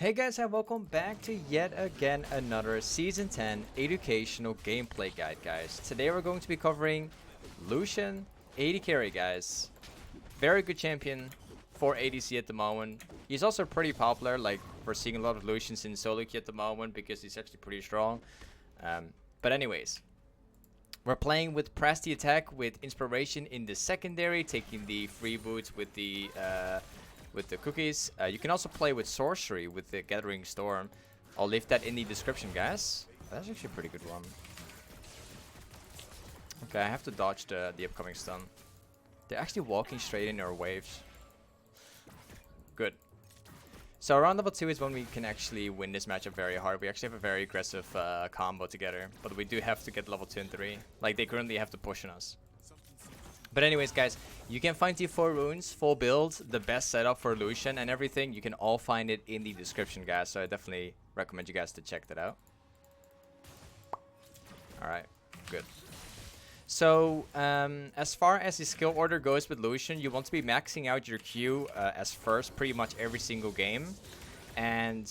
Hey guys, and welcome back to yet again another Season 10 educational gameplay guide, guys. Today we're going to be covering Lucian 80 carry, guys. Very good champion for ADC at the moment. He's also pretty popular, like we're seeing a lot of Lucians in solo queue at the moment because he's actually pretty strong. But anyways, we're playing with press the attack with inspiration in the secondary, taking the free boots with the cookies. You can also play with sorcery with the Gathering Storm. I'll leave that in the description, guys. That's actually a pretty good one. Okay, I have to dodge the upcoming stun. They're actually walking straight in our waves. Good. So around level 2 is when we can actually win this matchup very hard. We actually have a very aggressive combo together. But we do have to get level 2 and 3. Like, they currently have to push on us. But anyways, guys, you can find the 4 runes, full build, the best setup for Lucian and everything. You can all find it in the description, guys. So I definitely recommend you guys to check that out. Alright, good. So, as far as the skill order goes with Lucian, you want to be maxing out your Q as first pretty much every single game. And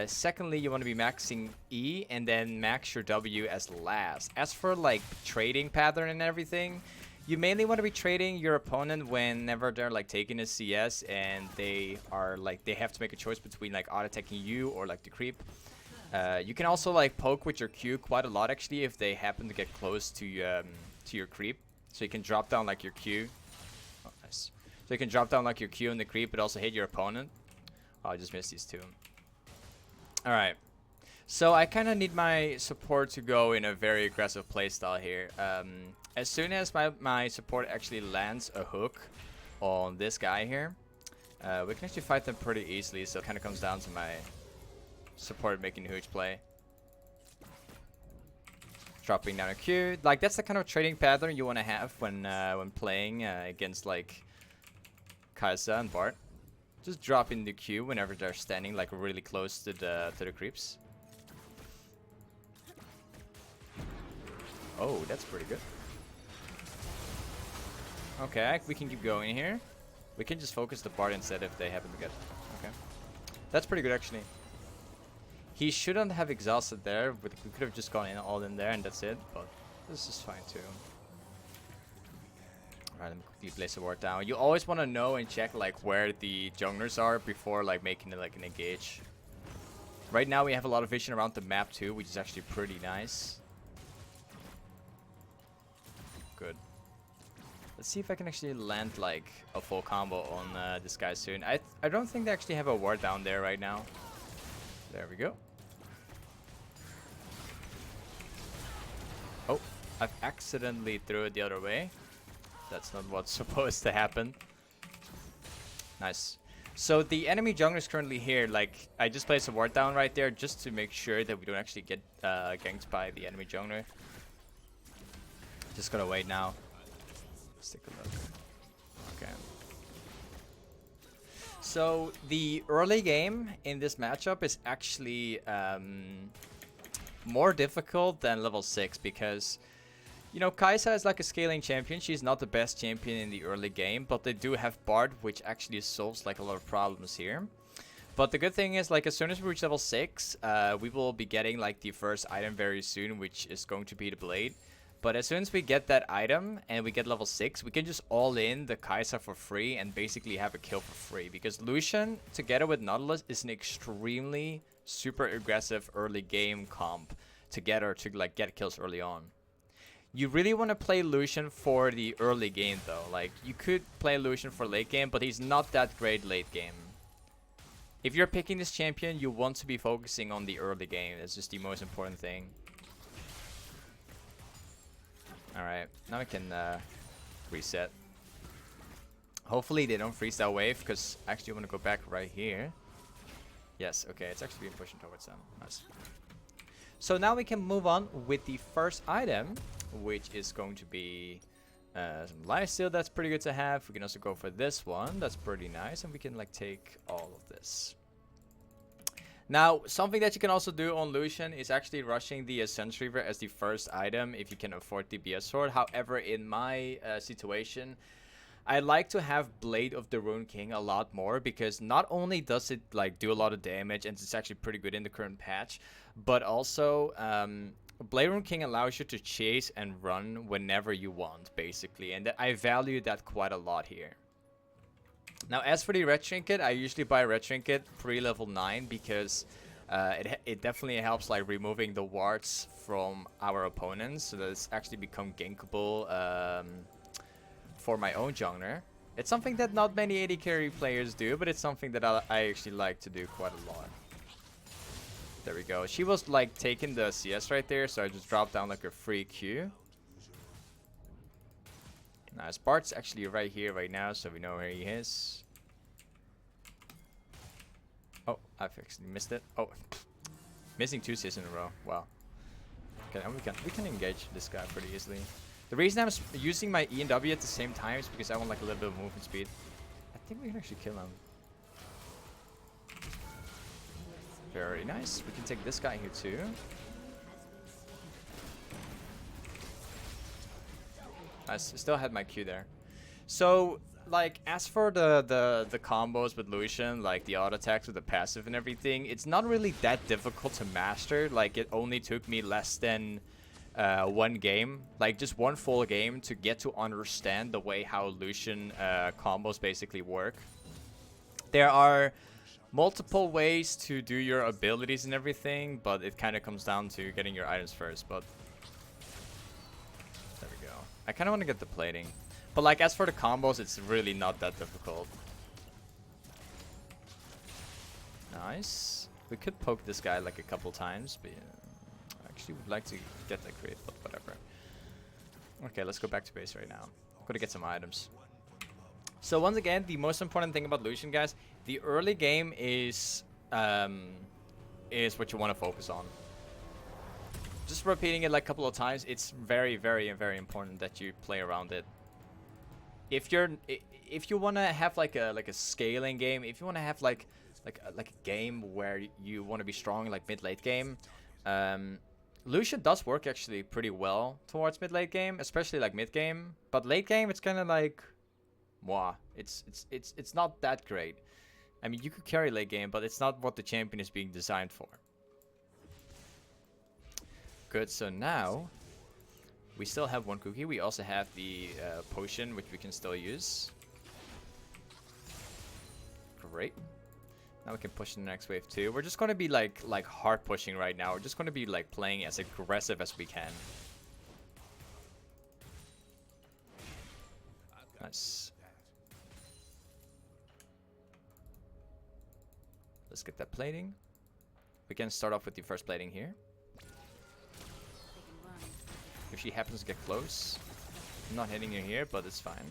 secondly, you want to be maxing E and then max your W as last. As for like trading pattern and everything, you mainly want to be trading your opponent whenever they're like taking a CS and they are like they have to make a choice between like auto attacking you or like the creep. You can also like poke with your Q quite a lot actually if they happen to get close to your creep. So you can drop down like your Q. Oh, nice. So you can drop down like your Q and the creep, but also hit your opponent. Oh, I just missed these two. All right. So I kind of need my support to go in a very aggressive playstyle here. As soon as my support actually lands a hook on this guy here, we can actually fight them pretty easily. So it kind of comes down to my support making a huge play. Dropping down a Q. Like, that's the kind of trading pattern you want to have when playing against like Kai'Sa and Bart. Just drop in the Q whenever they're standing like really close to the creeps. Oh, that's pretty good. Okay, we can keep going here. We can just focus the Bard instead if they happen to get... Okay. That's pretty good, actually. He shouldn't have exhausted there, but we could have just gone in all in there and that's it. But this is fine, too. Alright, let me quickly place a ward down. You always want to know and check, like, where the junglers are before, like, making it, like, an engage. Right now, we have a lot of vision around the map, too, which is actually pretty nice. Good. Let's see if I can actually land like a full combo on this guy soon. I don't think they actually have a ward down there right now. There we go. Oh, I've accidentally threw it the other way. That's not what's supposed to happen. Nice. So the enemy jungler is currently here. Like, I just placed a ward down right there just to make sure that we don't actually get ganked by the enemy jungler. Just gotta wait now. Let's take a look. Okay. So the early game in this matchup is actually more difficult than level 6 because, you know, Kai'Sa is like a scaling champion. She's not the best champion in the early game, but they do have Bard, which actually solves like a lot of problems here. But the good thing is, like, as soon as we reach level 6, we will be getting like the first item very soon, which is going to be the blade. But as soon as we get that item and we get level 6, we can just all in the Kai'Sa for free and basically have a kill for free. Because Lucian, together with Nautilus, is an extremely super aggressive early game comp together to like get kills early on. You really want to play Lucian for the early game though. Like, you could play Lucian for late game, but he's not that great late game. If you're picking this champion, you want to be focusing on the early game. That's just the most important thing. Alright, now we can reset. Hopefully they don't freeze that wave, because I actually want to go back right here. Yes, okay, it's actually been pushing towards them. Nice. So now we can move on with the first item, which is going to be some lifesteal. That's pretty good to have. We can also go for this one. That's pretty nice, and we can like take all of this. Now, something that you can also do on Lucian is actually rushing the Sense Reaver as the first item if you can afford the BS sword. However, in my situation, I like to have Blade of the Rune King a lot more, because not only does it like do a lot of damage and it's actually pretty good in the current patch, but also Blade Rune King allows you to chase and run whenever you want, basically, and I value that quite a lot here. Now, as for the red trinket, I usually buy red trinket pre-level 9 because it definitely helps like removing the wards from our opponents, so that it's actually become gankable for my own jungler. It's something that not many AD carry players do, but it's something that I actually like to do quite a lot. There we go. She was like taking the CS right there, so I just dropped down like a free Q. Nice. Bart's actually right here right now, so we know where he is. Oh, I've actually missed it. Oh, missing 2 CS in a row. Wow. Okay, and we can engage this guy pretty easily. The reason I'm using my E and W at the same time is because I want like a little bit of movement speed. I think we can actually kill him. Very nice. We can take this guy here too. I still had my Q there. So, like, as for the combos with Lucian, like the auto attacks with the passive and everything, it's not really that difficult to master. Like, it only took me less than 1 game, like just 1 full game, to get to understand the way how Lucian combos basically work. There are multiple ways to do your abilities and everything, but it kind of comes down to getting your items first. But there we go. I kind of want to get the plating, but like as for the combos, it's really not that difficult. Nice. We could poke this guy like a couple times, but I actually would like to get that crit, but whatever. Okay, let's go back to base right now. I'm gonna get some items. So once again, the most important thing about Lucian, guys, the early game is what you want to focus on. Just repeating it like a couple of times, it's very, very, very important that you play around it. If you want to have like a scaling game, if you want to have like a game where you want to be strong like mid-late game, Lucian does work actually pretty well towards mid-late game, especially like mid-game. But late game, it's kind of like, wow, it's not that great. I mean, you could carry late game, but it's not what the champion is being designed for. Good, so now we still have 1 cookie. We also have the potion, which we can still use. Great. Now we can push in the next wave too. We're just going to be like hard pushing right now. We're just going to be like playing as aggressive as we can. Nice. Let's get that plating. We can start off with the first plating here. If she happens to get close. I'm not hitting her here, but it's fine.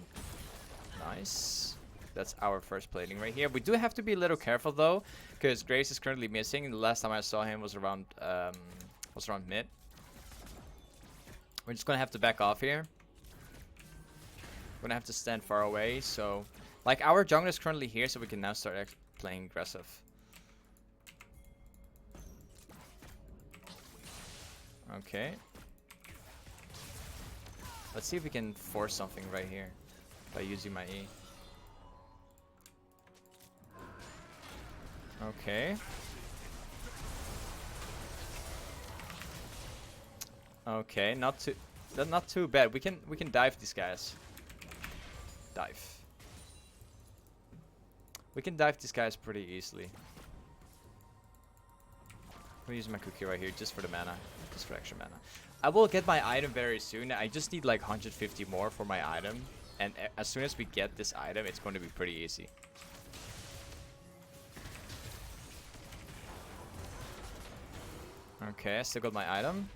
Nice. That's our first plating right here. We do have to be a little careful though, because Grace is currently missing. The last time I saw him was around mid. We're just gonna have to back off here. We're gonna have to stand far away. So, like, our jungler is currently here, so we can now start playing aggressive. Okay. Let's see if we can force something right here by using my E. Okay. Okay, not too bad. We can dive these guys. Dive. We can dive these guys pretty easily. I'm gonna use my cookie right here just for the mana, just for extra mana. I will get my item very soon. I just need like 150 more for my item, and as soon as we get this item, it's going to be pretty easy. Okay, I still got my item.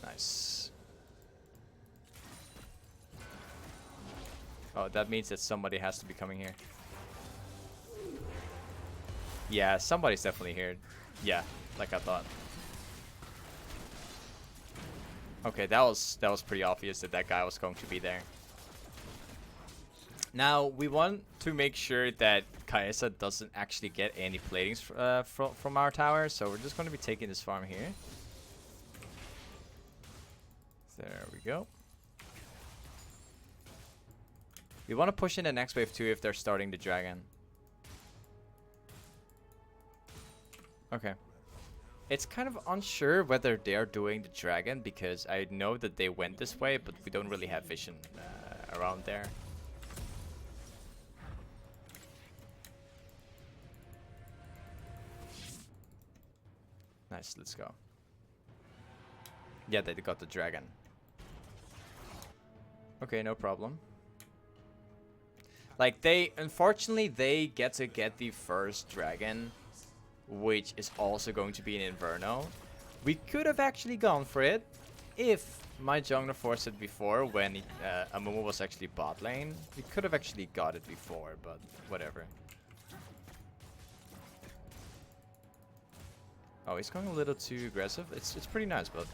Nice. Oh, that means that somebody has to be coming here. Yeah, somebody's definitely here. Yeah, like I thought. Okay, that was pretty obvious that that guy was going to be there. Now, we want to make sure that Kaisa doesn't actually get any platings from our tower, so we're just going to be taking this farm here. There we go. We want to push in the next wave too if they're starting the dragon. Okay. It's kind of unsure whether they're doing the dragon because I know that they went this way, but we don't really have vision around there. Nice, let's go. Yeah, they got the dragon. Okay, no problem. Like, unfortunately, they get the first dragon, which is also going to be an Inferno. We could have actually gone for it if my jungler forced it before when Amumu was actually bot lane. We could have actually got it before, but whatever. Oh, he's going a little too aggressive. It's pretty nice, but...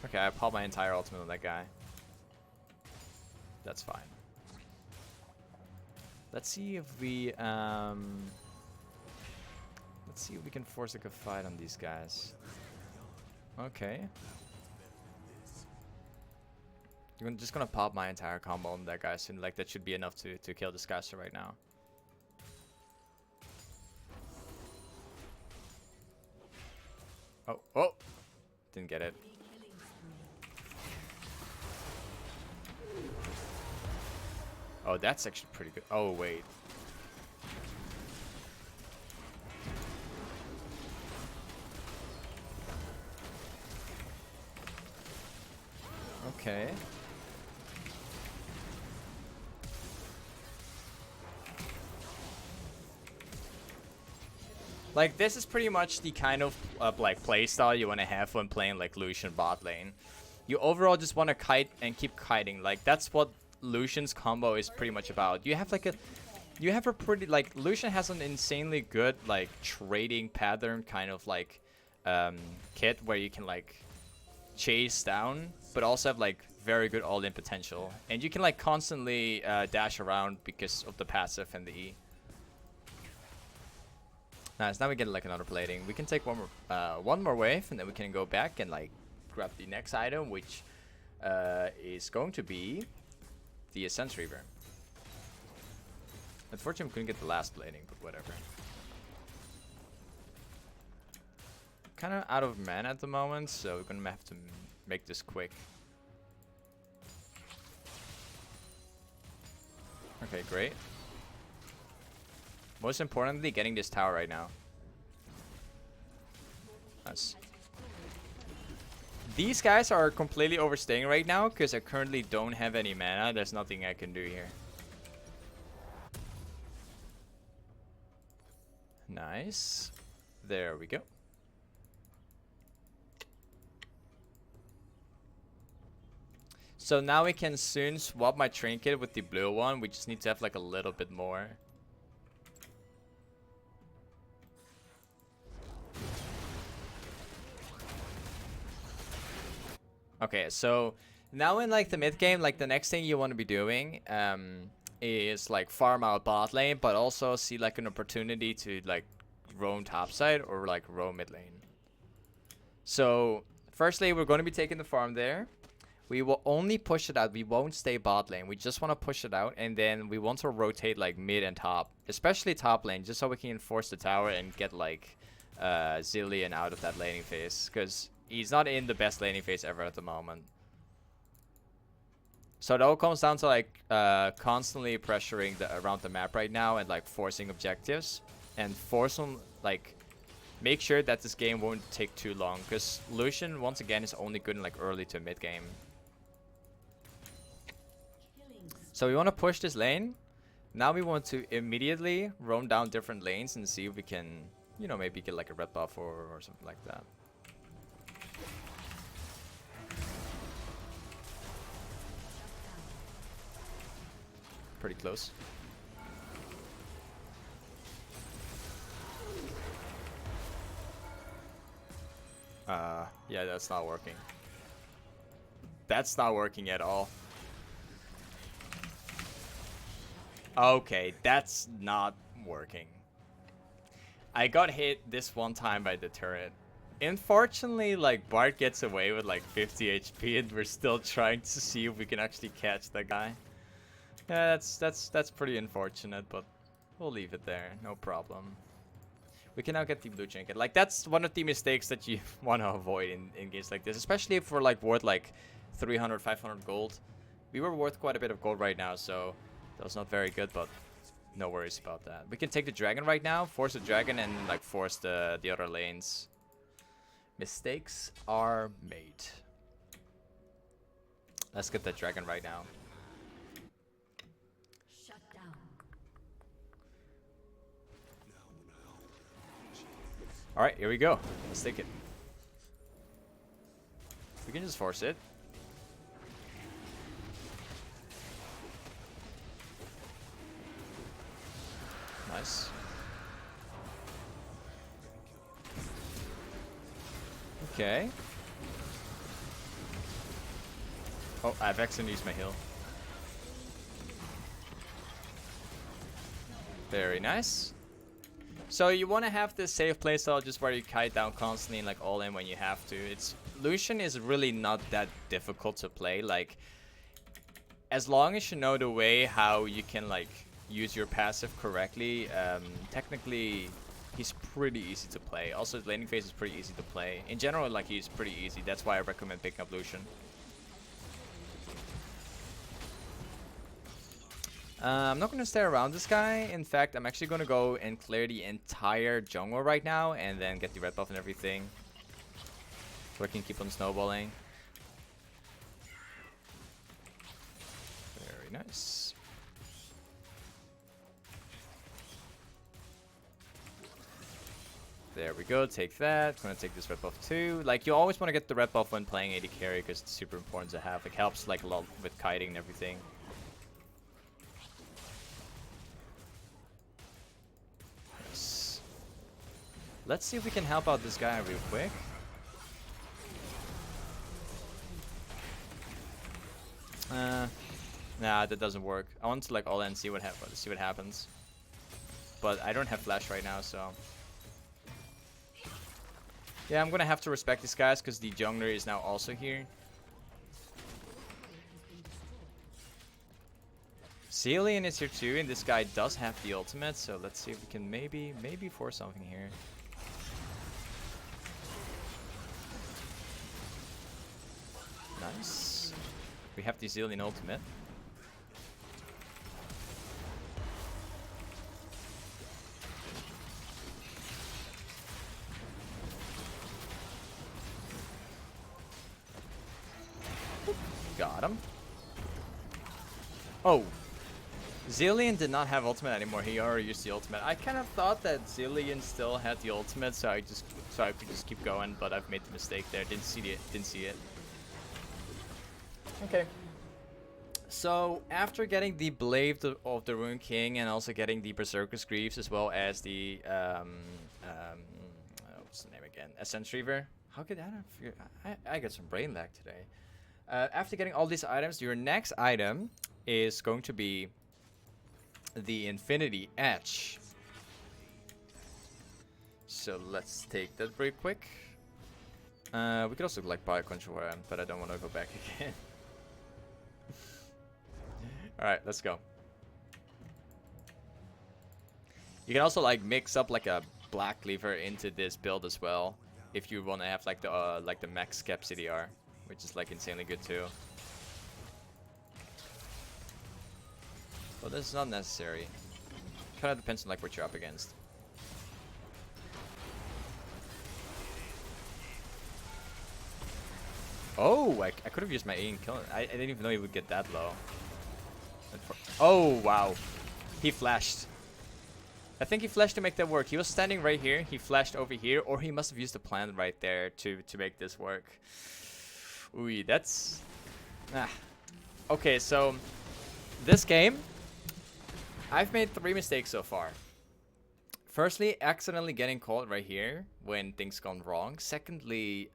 Okay, I popped my entire ultimate on that guy. That's fine. Let's see if we can force like a fight on these guys. Okay. I'm just gonna pop my entire combo on that guy soon. Like that should be enough to kill this caster right now. Oh, didn't get it. Oh, that's actually pretty good. Oh, wait. Okay. Like, this is pretty much the kind of like playstyle you want to have when playing like Lucian bot lane. You overall just want to kite and keep kiting. Like, that's what Lucian's combo is pretty much about. You have a pretty, like, Lucian has an insanely good like trading pattern kind of like kit where you can like chase down, but also have like very good all-in potential, and you can like constantly dash around because of the passive and the E. Nice. Now we get like another plating. We can take one more wave, and then we can go back and like grab the next item, which is going to be the Essence Reaver. Unfortunately, we couldn't get the last plating, but whatever. Kind of out of mana at the moment, so we're gonna have to make this quick. Okay, great. Most importantly, getting this tower right now. Nice. These guys are completely overstaying right now because I currently don't have any mana. There's nothing I can do here. Nice. There we go. So now we can soon swap my trinket with the blue one. We just need to have like a little bit more. Okay, so now in like the mid game, like the next thing you want to be doing is like farm out bot lane, but also see like an opportunity to like roam topside or like roam mid lane. So firstly, we're going to be taking the farm there. We will only push it out. We won't stay bot lane. We just want to push it out, and then we want to rotate like mid and top, especially top lane, just so we can enforce the tower and get like Zillion out of that laning phase, because he's not in the best laning phase ever at the moment. So it all comes down to like constantly pressuring around the map right now and like forcing objectives and force them, like make sure that this game won't take too long, because Lucian once again is only good in like early to mid game. So we want to push this lane. Now we want to immediately roam down different lanes and see if we can, you know, maybe get like a red buff or something like that. Pretty close. Yeah, that's not working. That's not working at all. Okay, that's not working. I got hit this one time by the turret. Unfortunately, like, Bart gets away with like 50 HP and we're still trying to see if we can actually catch that guy. Yeah, that's pretty unfortunate, but we'll leave it there. No problem. We can now get the blue trinket. Like, that's one of the mistakes that you want to avoid in games like this, especially if we're like worth like 300, 500 gold. We were worth quite a bit of gold right now, so that was not very good, but no worries about that. We can take the dragon right now, force the dragon, and like force the other lanes. Mistakes are made. Let's get that dragon right now. Shut down. Alright, here we go. Let's take it. We can just force it. Nice. Okay. Oh, I've accidentally used my heal. Very nice. So you want to have this safe playstyle just where you kite down constantly and like all in when you have to. Lucian is really not that difficult to play. Like, as long as you know the way how you can like use your passive correctly, technically he's pretty easy to play. Also, his laning phase is pretty easy to play. In general, like, he's pretty easy. That's why I recommend picking up Lucian. I'm not going to stay around this guy. In fact, I'm actually going to go and clear the entire jungle right now and then get the red buff and everything, so I can keep on snowballing. Very nice. There we go, take that. Gonna take this red buff too. Like, you always want to get the red buff when playing AD carry because it's super important to have. It helps like a lot with kiting and everything. Nice. Let's see if we can help out this guy real quick. Nah, that doesn't work. I want to like all in and see what happens. But I don't have flash right now, so yeah, I'm gonna have to respect these guys because the jungler is now also here. Ceolian is here too, and this guy does have the ultimate, so let's see if we can maybe force something here. Nice. We have the Ceolian ultimate. Got him. Oh. Zilean did not have ultimate anymore. He already used the ultimate. I kind of thought that Zilean still had the ultimate, so I could just keep going, but I've made the mistake there. Didn't see it. Okay. So after getting the Blade of the Rune King and also getting the Berserker's Greaves as well as the what's the name again? S10 Reaver. How could I figure? I got some brain lag today. After getting all these items, your next item is going to be the Infinity Edge. So let's take that very quick. We could also like buy a control, but I don't want to go back again. Alright, let's go. You can also like mix up like a black cleaver into this build as well, if you want to have like the max cap CDR, which is like insanely good too. But this is not necessary. Kind of depends on like what you're up against. Oh, I could have used my A and kill it. I didn't even know he would get that low. Oh, wow. He flashed. I think he flashed to make that work. He was standing right here. He flashed over here. Or he must have used the plant right there to make this work. Ooh, that's... Okay, so... This game... I've made 3 mistakes so far. Firstly, accidentally getting caught right here when things gone wrong. Secondly,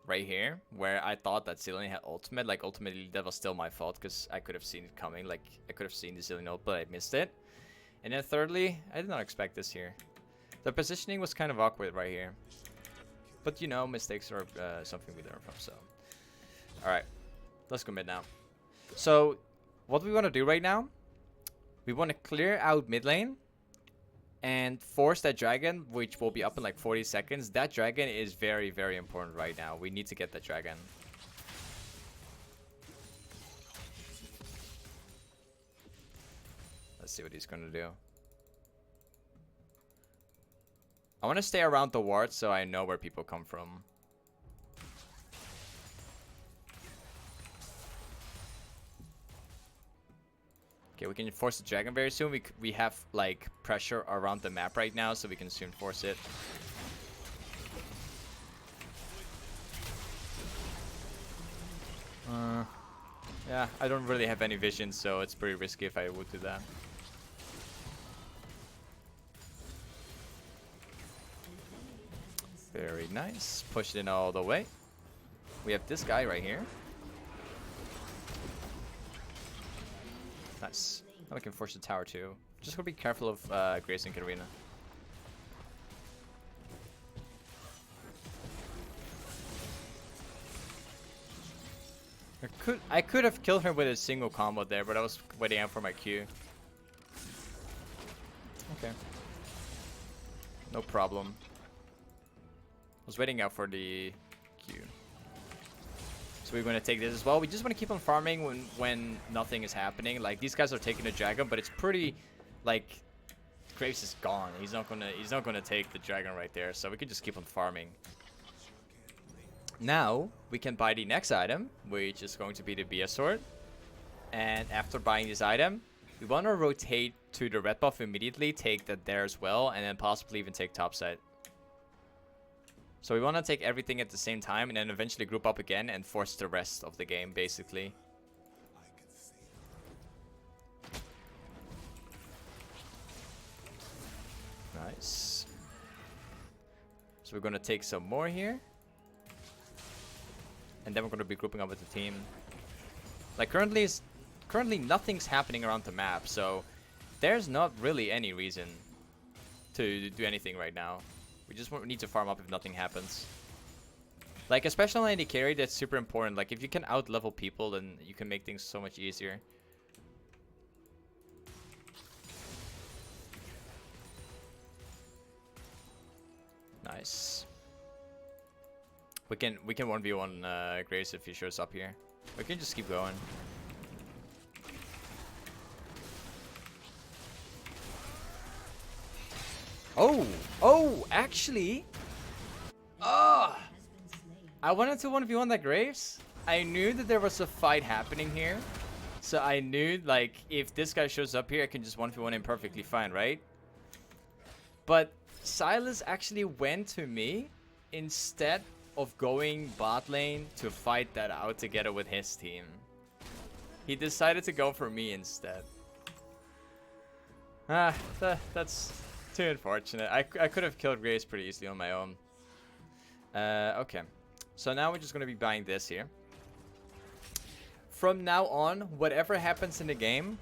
right here, where I thought that Zilean had ultimate. Like, ultimately, that was still my fault, because I could have seen it coming. Like, I could have seen the Zilean ult, but I missed it. And then thirdly, I did not expect this here. The positioning was kind of awkward right here. But you know, mistakes are something we learn from, so. Alright, let's go mid now. So, what we want to do right now, we want to clear out mid lane and force that dragon, which will be up in like 40 seconds. That dragon is very, very important right now. We need to get that dragon. Let's see what he's going to do. I want to stay around the ward so I know where people come from. Okay, we can force the dragon very soon. We have like pressure around the map right now, so we can soon force it. Yeah, I don't really have any vision, so it's pretty risky if I would do that. Very nice. Push it in all the way. We have this guy right here. Nice. Now we can force the tower too. Just gotta be careful of Grace and Katarina. I could have killed her with a single combo there, but I was waiting out for my Q. Okay. No problem. I was waiting out for the Q. So we're going to take this as well. We just want to keep on farming when nothing is happening. Like, these guys are taking the dragon, but it's pretty, like, Graves is gone. He's not gonna take the dragon right there. So we can just keep on farming. Now we can buy the next item, which is going to be the BS sword. And after buying this item, we want to rotate to the red buff immediately, take that there as well, and then possibly even take topside. So we want to take everything at the same time and then eventually group up again and force the rest of the game, basically. Nice. So we're going to take some more here. And then we're going to be grouping up with the team. Like, currently nothing's happening around the map, so there's not really any reason to do anything right now. We just need to farm up if nothing happens. Like, especially on AD carry, that's super important. Like, if you can out-level people, then you can make things so much easier. Nice. We can 1v1 Grace if he shows up here. We can just keep going. Oh, actually. I wanted to 1v1 that Graves. I knew that there was a fight happening here. So I knew, like, if this guy shows up here, I can just 1v1 him perfectly fine, right? But Silas actually went to me instead of going bot lane to fight that out together with his team. He decided to go for me instead. That's too unfortunate. I could have killed Grace pretty easily on my own. Okay. So now we're just going to be buying this here. From now on, whatever happens in the game,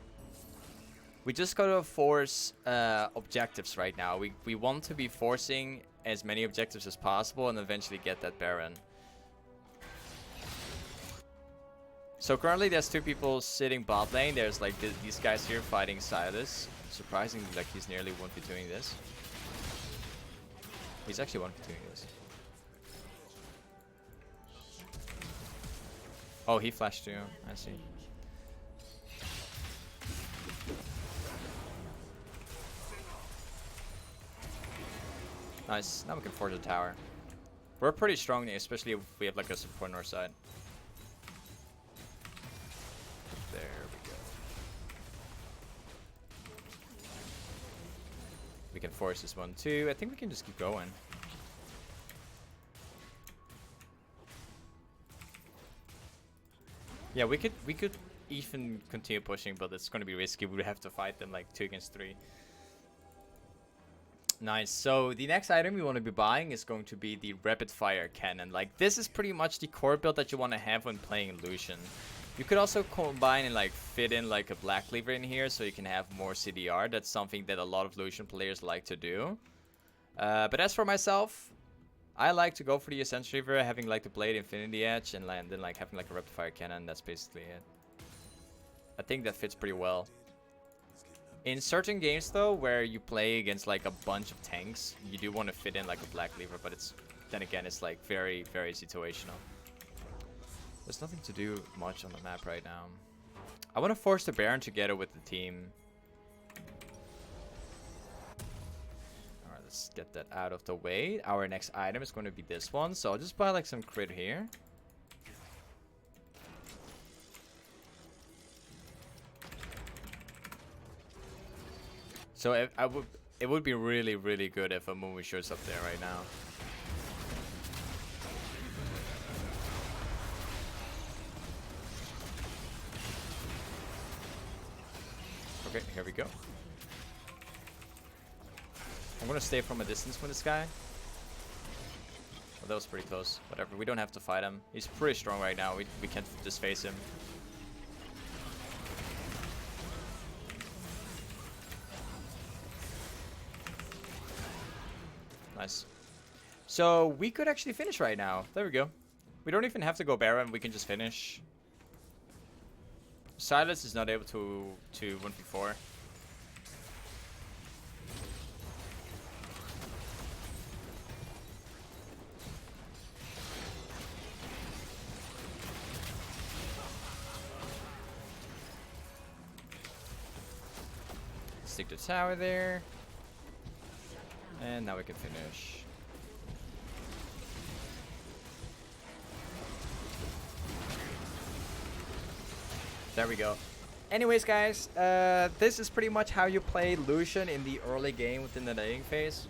we just got to force objectives right now. We want to be forcing as many objectives as possible and eventually get that Baron. So currently there's two people sitting bot lane. There's like these guys here fighting Silas. Surprisingly, like, he's nearly 1v2ing this. He's actually 1v2ing this. Oh, he flashed too. I see. Nice. Now we can forge the tower. We're pretty strong, especially if we have like a support on our side. There we go. We can force this one too. I think we can just keep going. Yeah, we could even continue pushing, but it's going to be risky. We would have to fight them like 2 against 3. Nice. So the next item we want to be buying is going to be the rapidfire cannon. Like, this is pretty much the core build that you want to have when playing Lucian. You could also combine and like fit in like a black cleaver in here so you can have more CDR. That's something that a lot of Lucian players like to do. But as for myself, I like to go for the Ascension Reaver, having like the Blade Infinity Edge, and then like having like a rapidfire cannon. That's basically it. I think that fits pretty well. In certain games though, where you play against like a bunch of tanks, you do want to fit in like a black cleaver, but then again it's like very, very situational. There's nothing to do much on the map right now. I want to force the Baron together with the team. Alright, let's get that out of the way. Our next item is going to be this one, so I'll just buy like some crit here. So it would be really, really good if a movie shows up there right now. Okay, here we go. I'm gonna stay from a distance with this guy. Oh, that was pretty close. Whatever, we don't have to fight him. He's pretty strong right now. We can't just face him. Nice. So we could actually finish right now. There we go. We don't even have to go Baron. We can just finish. Silas is not able to 1v4. Stick the tower there. And now we can finish. There we go. Anyways, guys, this is pretty much how you play Lucian in the early game within the laning phase,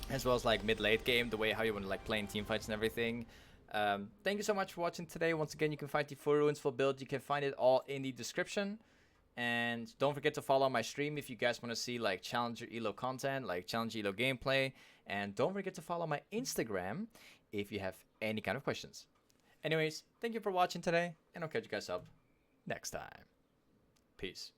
as well as like mid-late game, the way how you want to like play in team fights and everything. Thank you so much for watching today. Once again, you can find the full ruins, full build. You can find it all in the description. And don't forget to follow my stream if you guys want to see like Challenger Elo content, like Challenger Elo gameplay. And don't forget to follow my Instagram if you have any kind of questions. Anyways, thank you for watching today, and I'll catch you guys up next time. Peace.